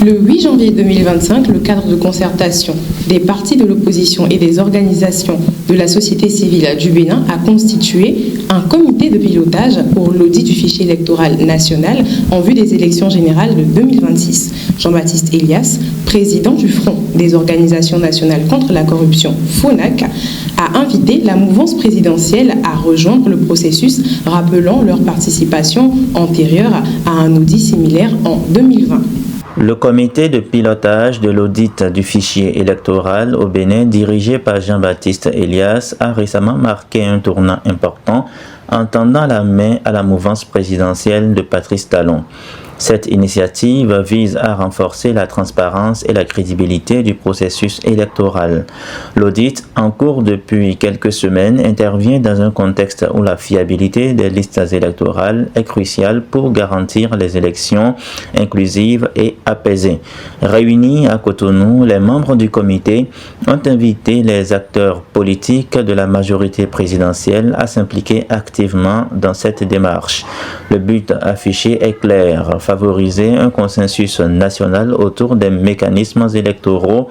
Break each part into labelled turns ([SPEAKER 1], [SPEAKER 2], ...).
[SPEAKER 1] Le 8 janvier 2025, le cadre de concertation des partis de l'opposition et des organisations de la société civile du Bénin a constitué un comité de pilotage pour l'audit du fichier électoral national en vue des élections générales de 2026. Jean-Baptiste Elias, président du Front des organisations nationales contre la corruption, FONAC, a invité la mouvance présidentielle à rejoindre le processus, rappelant leur participation antérieure à un audit similaire en 2020.
[SPEAKER 2] Le comité de pilotage de l'audit du fichier électoral au Bénin, dirigé par Jean-Baptiste Elias, a récemment marqué un tournant important en tendant la main à la mouvance présidentielle de Patrice Talon. Cette initiative vise à renforcer la transparence et la crédibilité du processus électoral. L'audit, en cours depuis quelques semaines, intervient dans un contexte où la fiabilité des listes électorales est cruciale pour garantir les élections inclusives et apaisées. Réunis à Cotonou, les membres du comité ont invité les acteurs politiques de la majorité présidentielle à s'impliquer activement dans cette démarche. Le but affiché est clair: favoriser un consensus national autour des mécanismes électoraux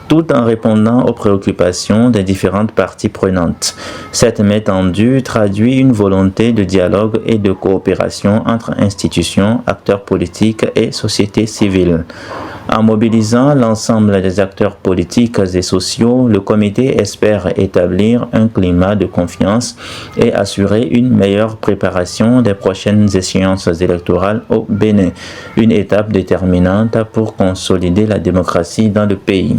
[SPEAKER 2] tout en répondant aux préoccupations des différentes parties prenantes. Cette main tendue traduit une volonté de dialogue et de coopération entre institutions, acteurs politiques et société civile. En mobilisant l'ensemble des acteurs politiques et sociaux, le comité espère établir un climat de confiance et assurer une meilleure préparation des prochaines échéances électorales au Bénin, une étape déterminante pour consolider la démocratie dans le pays.